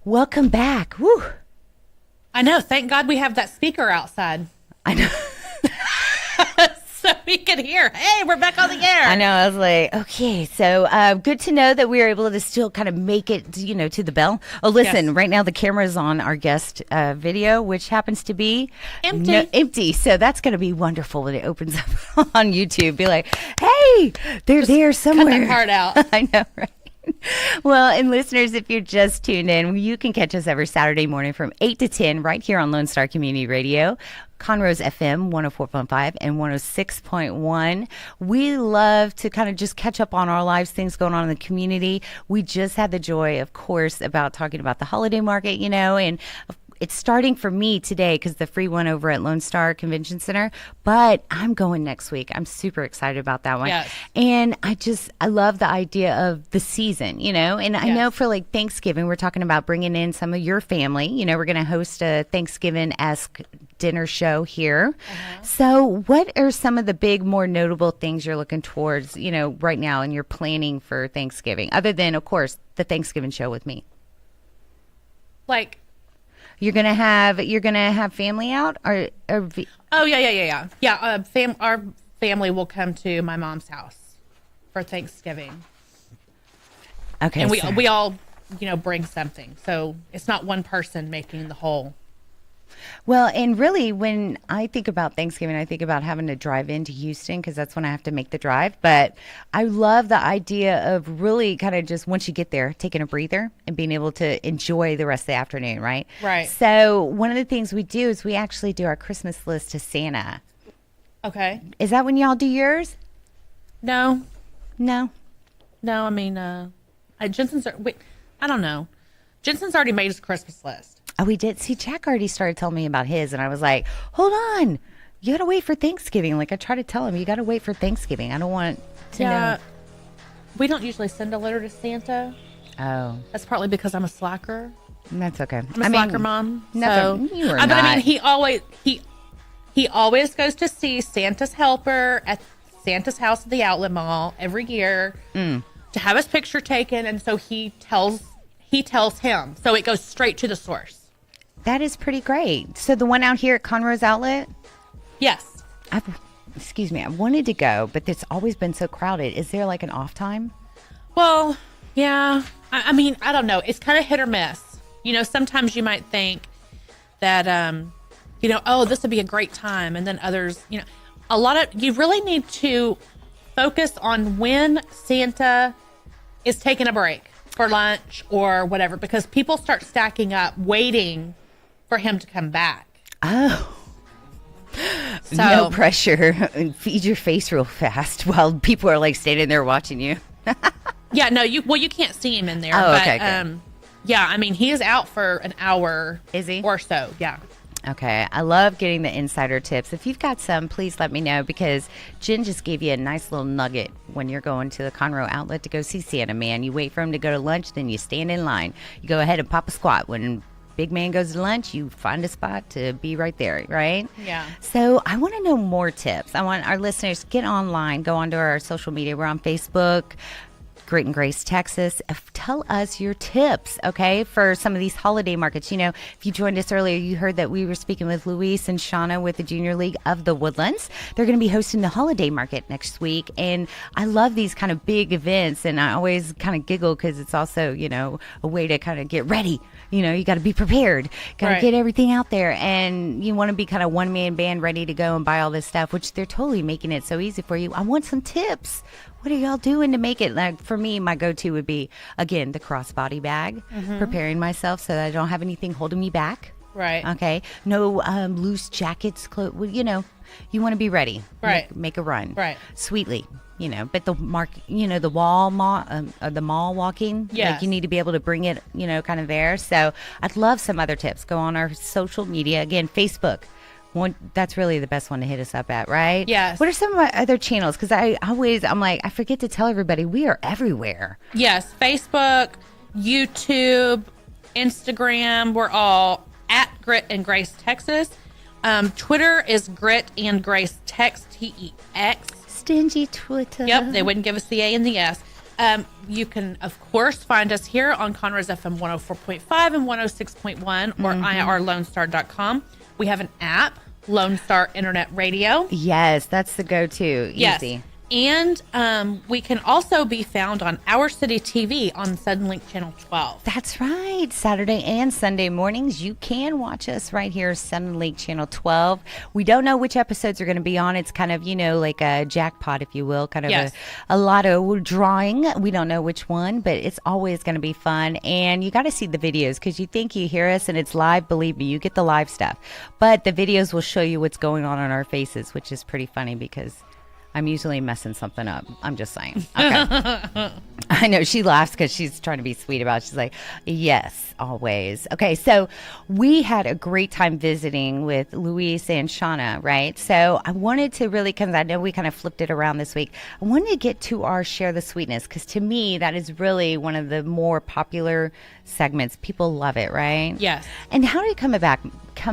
Welcome back. Woo. I know. Thank God we have that speaker outside. I know. So we can hear. Hey, we're back on the air. I know. I was like, okay. So good to know that we were able to still kind of make it, to the bell. Oh, listen, Right now the camera is on our guest video, which happens to be empty. So that's going to be wonderful when it opens up on YouTube. Be like, hey, they're there somewhere. Cut that part out. I know, right? Well, and listeners, if you're just tuned in, you can catch us every Saturday morning from 8 to 10 right here on Lone Star Community Radio, Conroe's FM 104.5 and 106.1. We love to kind of just catch up on our lives, things going on in the community. We just had the joy, of course, about talking about the holiday market, and it's starting for me today because the free one over at Lone Star Convention Center, but I'm going next week. I'm super excited about that one. Yes. And I love the idea of the season, and I know for like Thanksgiving, we're talking about bringing in some of your family. We're going to host a Thanksgiving-esque dinner show here. So what are some of the big, more notable things you're looking towards, right now and you're planning for Thanksgiving, other than, of course, the Thanksgiving show with me? Like, You're gonna have family out, or oh yeah. Our family will come to my mom's house for Thanksgiving. Okay, and we all bring something, so it's not one person making the whole. Well, and really, when I think about Thanksgiving, I think about having to drive into Houston because that's when I have to make the drive. But I love the idea of really kind of just once you get there, taking a breather and being able to enjoy the rest of the afternoon, right? Right. So one of the things we do is we actually do our Christmas list to Santa. Okay. Is that when y'all do yours? No. No. I mean, Jensen's. Wait, I don't know. Jensen's already made his Christmas list. Oh, we did. See, Jack already started telling me about his, and I was like, hold on. You got to wait for Thanksgiving. Like, I try to tell him, you got to wait for Thanksgiving. I don't want to know. We don't usually send a letter to Santa. Oh. That's partly because I'm a slacker. That's okay. I'm a slacker mom. No, you are not. But I mean, he always goes to see Santa's helper at Santa's house at the outlet mall every year to have his picture taken, and so he tells him. So it goes straight to the source. That is pretty great. So the one out here at Conroe's Outlet? Yes. Excuse me. I wanted to go, but it's always been so crowded. Is there like an off time? Well, yeah. I mean, I don't know. It's kind of hit or miss. Sometimes you might think that, oh, this would be a great time. And then others, you really need to focus on when Santa is taking a break for lunch or whatever, because people start stacking up waiting for him to come back. Oh. So, no pressure. Feed your face real fast while people are like standing there watching you. Yeah, no, you can't see him in there. Oh, but, okay. Yeah, I mean, he is out for an hour. Is he? Or so, yeah. Okay. I love getting the insider tips. If you've got some, please let me know, because Jen just gave you a nice little nugget when you're going to the Conroe outlet to go see Santa, man. You wait for him to go to lunch, then you stand in line. You go ahead and pop a squat. When big man goes to lunch, you find a spot to be right there, right? Yeah. So I want to know more tips. I want our listeners to get online, go onto our social media. We're on Facebook, Grit and Grace, Texas. Tell us your tips, okay, for some of these holiday markets. If you joined us earlier, you heard that we were speaking with Luis and Shauna with the Junior League of the Woodlands. They're going to be hosting the holiday market next week, and I love these kind of big events, and I always kind of giggle because it's also, a way to kind of get ready. You got to be prepared, got to get everything out there, and you want to be kind of one-man band ready to go and buy all this stuff, which they're totally making it so easy for you. I want some tips. What are y'all doing to make it? Like, for me, my go-to would be, again, the crossbody bag, preparing myself so that I don't have anything holding me back. Right. Okay. No loose jackets, clothes. Well, you want to be ready. Right. Make a run. Right. Sweetly. But the the mall walking. Yes. Like, you need to be able to bring it, kind of there. So I'd love some other tips. Go on our social media. Again, Facebook. That's really the best one to hit us up at, right? Yes. What are some of my other channels? Because I'm like, I forget to tell everybody we are everywhere. Yes. Facebook, YouTube, Instagram. We're all at Grit and Grace, Texas. Twitter is Grit and Grace Tex, TEX. Stingy Twitter. Yep. They wouldn't give us the A and the S. You can, of course, find us here on Conroe's FM 104.5 and 106.1 or irlonestar.com. We have an app, Lone Star Internet Radio. Yes, that's the go-to. Yes. Easy. And we can also be found on Our City TV on Suddenlink Channel 12. That's right. Saturday and Sunday mornings, you can watch us right here, Suddenlink Channel 12. We don't know which episodes are going to be on. It's kind of, like a jackpot, if you will, kind of a lotto drawing. We don't know which one, but it's always going to be fun. And you got to see the videos because you think you hear us and it's live. Believe me, you get the live stuff. But the videos will show you what's going on our faces, which is pretty funny because I'm usually messing something up. I'm just saying. Okay. I know she laughs because she's trying to be sweet about it. She's like, yes, always. Okay, so we had a great time visiting with Luis and Shauna, right? So I wanted to really, because I know we kind of flipped it around this week, I wanted to get to our Share the Sweetness because to me, that is really one of the more popular segments. People love it, right? Yes. And how did it come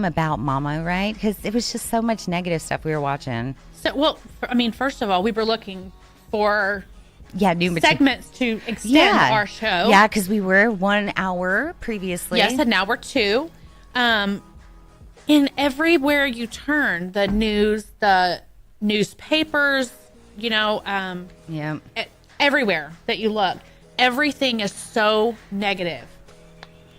about, Mama, right? Because it was just so much negative stuff we were watching. So, well, first of all, we were looking for new segments to extend our show. Yeah, because we were 1 hour previously. Yes, and now we're 2. In everywhere you turn, the news, the newspapers, everywhere that you look, everything is so negative.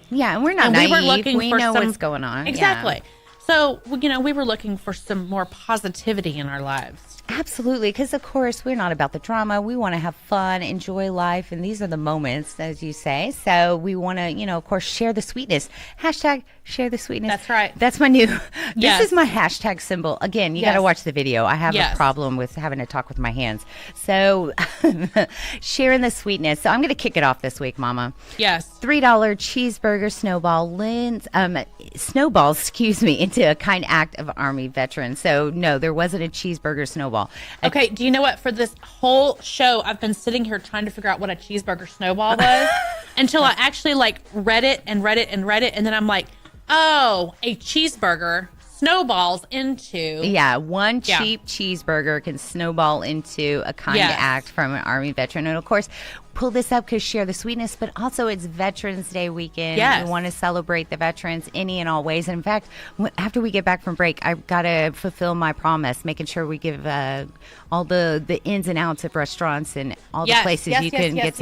Yeah, and we're not naive. We know what's going on. Exactly. Yeah. So, we were looking for some more positivity in our lives. Absolutely, because of course we're not about the drama. We want to have fun, enjoy life, and these are the moments, as you say. So we want to, of course, share the sweetness. Hashtag share the sweetness. That's right. That's my new. This is my hashtag symbol. Again, you got to watch the video. I have a problem with having to talk with my hands. So sharing the sweetness. So I'm going to kick it off this week, Mama. Yes. $3 cheeseburger snowballs, into a kind act of Army veterans. So no, there wasn't a cheeseburger snowball. Okay, do you know what? For this whole show, I've been sitting here trying to figure out what a cheeseburger snowball was until I actually read it, and then I'm like, oh, a cheeseburger snowballs into one cheap cheeseburger can snowball into a kind act from an Army veteran. And of course, pull this up because share the sweetness, but also it's Veterans Day weekend. We want to celebrate the veterans any and all ways. And in fact, after we get back from break, I've got to fulfill my promise, making sure we give all the ins and outs of restaurants and all the places you can get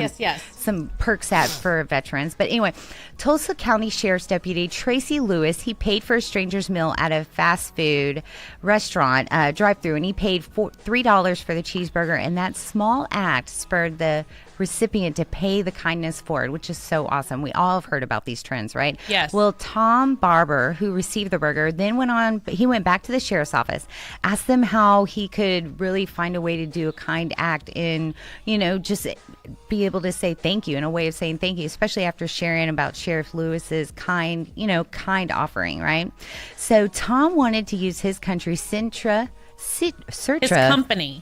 some perks at for veterans. But anyway, Tulsa County Sheriff's Deputy Tracy Lewis, he paid for a stranger's meal at a fast food restaurant drive-through, and he paid $3 for the cheeseburger, and that small act spurred the recipient to pay the kindness forward, which is so awesome. We all have heard about these trends, right? Yes. Well, Tom Barber, who received the burger, then he went back to the sheriff's office, asked them how he could really find a way to do a kind act and, just be able to say thank you, in a way of saying thank you, especially after sharing about Sheriff Lewis's kind offering, right? So Tom wanted to use his country, his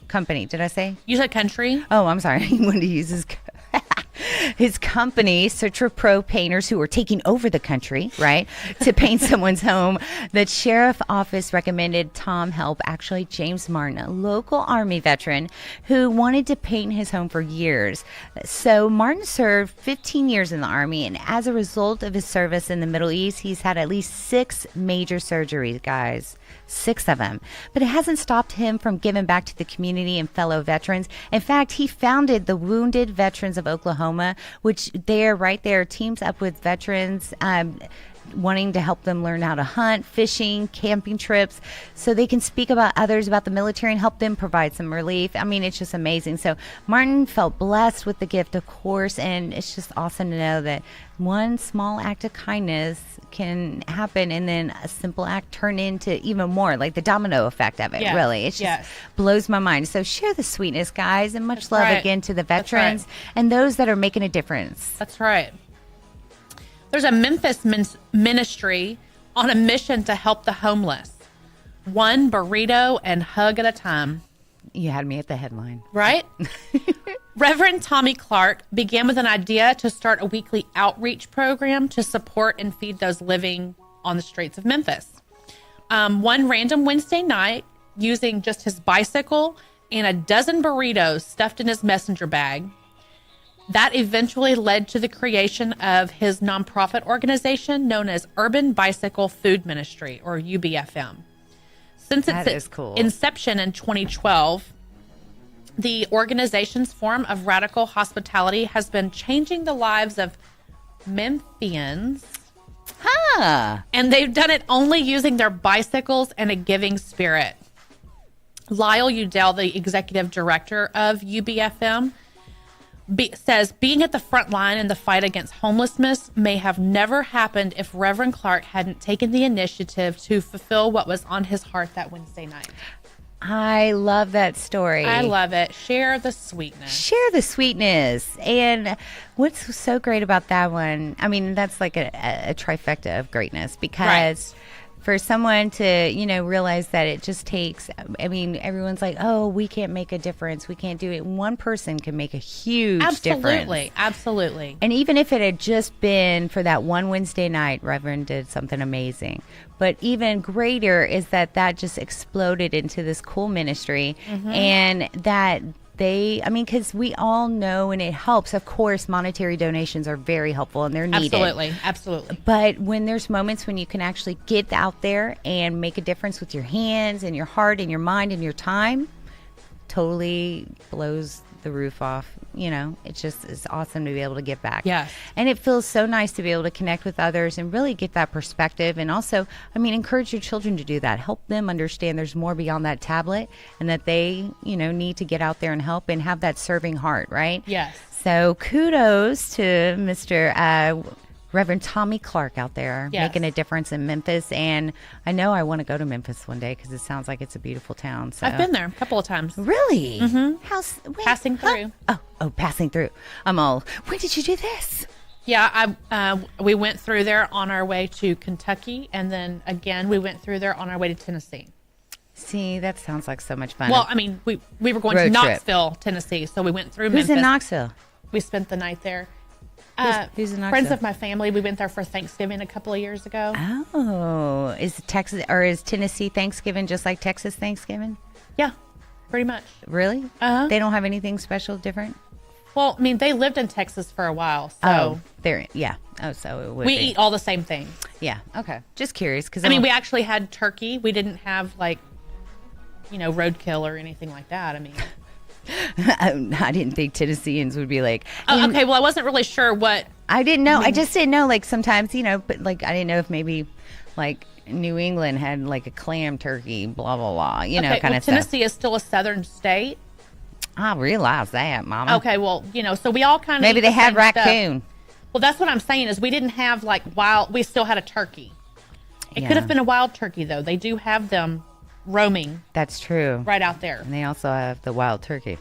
company. Did I say? You said country? Oh, I'm sorry. He wanted to use his company, Citra Pro Painters, who are taking over the country, right, to paint someone's home. The sheriff office recommended Tom help actually James Martin, a local Army veteran who wanted to paint his home for years. So Martin served 15 years in the Army, and as a result of his service in the Middle East, he's had at least 6 major surgeries, guys. 6 of them. But it hasn't stopped him from giving back to the community and fellow veterans. In fact, he founded the Wounded Veterans of Oklahoma, which right there teams up with veterans wanting to help them learn how to hunt, fishing, camping trips, so they can speak about others about the military and help them provide some relief. I mean, it's just amazing. So Martin felt blessed with the gift, of course, and it's just awesome to know that one small act of kindness can happen and then a simple act turn into even more, like the domino effect of it. Really, it just blows my mind. So share the sweetness, guys, and much love again to the veterans and those that are making a difference. That's right. There's a Memphis ministry on a mission to help the homeless. One burrito and hug at a time. You had me at the headline. Right? Reverend Tommy Clark began with an idea to start a weekly outreach program to support and feed those living on the streets of Memphis. One random Wednesday night, using just his bicycle and a dozen burritos stuffed in his messenger bag, That eventually led to the creation of his nonprofit organization known as Urban Bicycle Food Ministry, or UBFM. Since its inception in 2012, the organization's form of radical hospitality has been changing the lives of Memphians. And they've done it only using their bicycles and a giving spirit. Lyle Udell, the executive director of UBFM, says, being at the front line in the fight against homelessness may have never happened if Reverend Clark hadn't taken the initiative to fulfill what was on his heart that Wednesday night. I love that story. I love it. Share the sweetness. Share the sweetness. And what's so great about that one, I mean, that's like a trifecta of greatness, because for someone to, realize that it just takes, I mean, everyone's like, oh, we can't make a difference. We can't do it. One person can make a huge difference. Absolutely. And even if it had just been for that one Wednesday night, Reverend did something amazing. But even greater is that just exploded into this cool ministry, and that because we all know, and it helps, of course, monetary donations are very helpful and they're needed. Absolutely. But when there's moments when you can actually get out there and make a difference with your hands and your heart and your mind and your time, totally blows the roof off. It's awesome to be able to give back. Yes. And it feels so nice to be able to connect with others and really get that perspective. And also, encourage your children to do that. Help them understand there's more beyond that tablet, and that they, need to get out there and help and have that serving heart, right? Yes. So kudos to Mr. Reverend Tommy Clark out there, making a difference in Memphis. And I know I want to go to Memphis one day because it sounds like it's a beautiful town. So I've been there a couple of times. Really? Mm-hmm. Passing through. Oh, passing through. I'm all, when did you do this? Yeah, we went through there on our way to Kentucky, and then again we went through there on our way to Tennessee. See, that sounds like so much fun. Well, we were going to Knoxville, Tennessee, so we went through Memphis. Who's in Knoxville? We spent the night there. Who's in Knoxville? Friends of my family. We went there for Thanksgiving a couple of years ago. Oh, is Tennessee Thanksgiving just like Texas Thanksgiving? Yeah, pretty much. Really? They don't have anything special, different? Well, they lived in Texas for a while, so so it would we eat all the same things. Yeah. Okay. Just curious because we actually had turkey. We didn't have roadkill or anything like that. I didn't think Tennesseans would be like. Oh, okay. Well, I wasn't really sure what. I didn't know. I just didn't know. Like sometimes, but like I didn't know if maybe like New England had like a clam turkey, blah blah blah. Kind of stuff. Tennessee is still a southern state. I realize that, Mama. Okay. Well, so we all kind of maybe they had raccoon. Stuff. Well, that's what I'm saying is we didn't have like wild. We still had a turkey. It could have been a wild turkey though. They do have them roaming. That's true. Right out there. And they also have the wild turkey.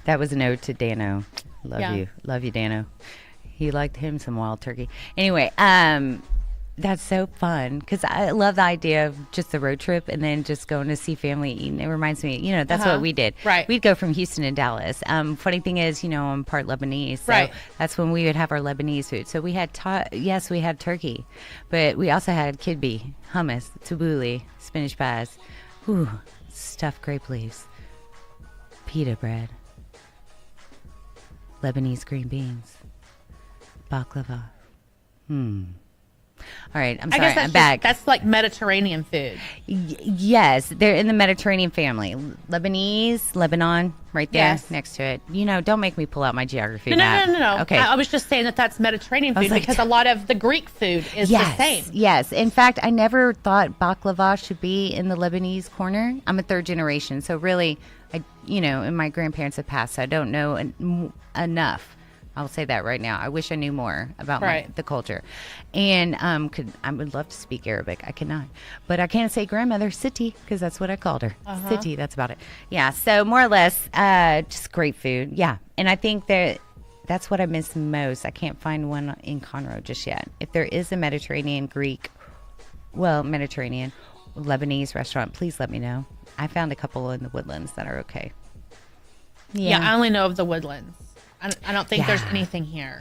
That was an ode to Dano. Love you, Dano. He liked him some wild turkey. Anyway, that's so fun because I love the idea of just the road trip and then just going to see family eating. It reminds me, that's what we did. Right. We'd go from Houston to Dallas. Funny thing is, I'm part Lebanese, so that's when we would have our Lebanese food. So we had we had turkey, but we also had kidbeh, hummus, tabbouleh, spinach pies, stuffed grape leaves, pita bread, Lebanese green beans, baklava. All right, I'm sorry, I'm back. That's like Mediterranean food. Yes, they're in the Mediterranean family. Lebanon, right there next to it. Don't make me pull out my geography map. No. Okay. I was just saying that's Mediterranean food because a lot of the Greek food is the same. Yes. In fact, I never thought baklava should be in the Lebanese corner. I'm a third generation, so really, and my grandparents have passed, so I don't know enough. I'll say that right now. I wish I knew more about the culture. And I would love to speak Arabic. I cannot. But I can say grandmother, Siti, because that's what I called her. Siti, that's about it. Yeah, so more or less, just great food. Yeah, and I think that's what I miss most. I can't find one in Conroe just yet. If there is a Mediterranean, Lebanese restaurant, please let me know. I found a couple in the Woodlands that are okay. Yeah, I only know of the Woodlands. I don't think there's anything here.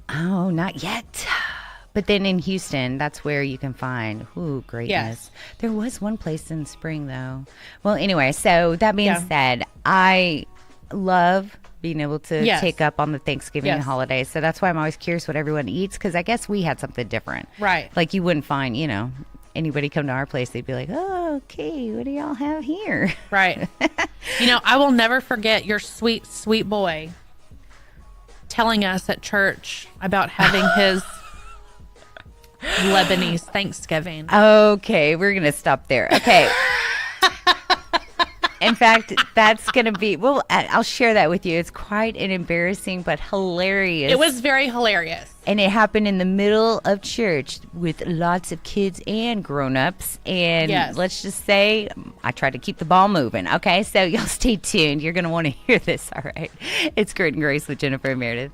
Oh, not yet. But then in Houston, that's where you can find greatness. Yes. There was one place in spring, though. Well, anyway, so that being said, I love being able to Yes. take up on the Thanksgiving Yes. holiday. So that's why I'm always curious what everyone eats, because I guess we had something different. Right. Like you wouldn't find, anybody come to our place, they'd be like, oh, okay, what do y'all have here? Right. I will never forget your sweet, sweet boy telling us at church about having his Lebanese Thanksgiving. Okay, we're going to stop there. Okay. In fact, that's going to be, well, I'll share that with you. It's quite an embarrassing but hilarious. It was very hilarious. And it happened in the middle of church with lots of kids and grown-ups. And Yes. let's just say I tried to keep the ball moving. Okay, so y'all stay tuned. You're going to want to hear this, all right? It's Grit and Grace with Jennifer and Merideth.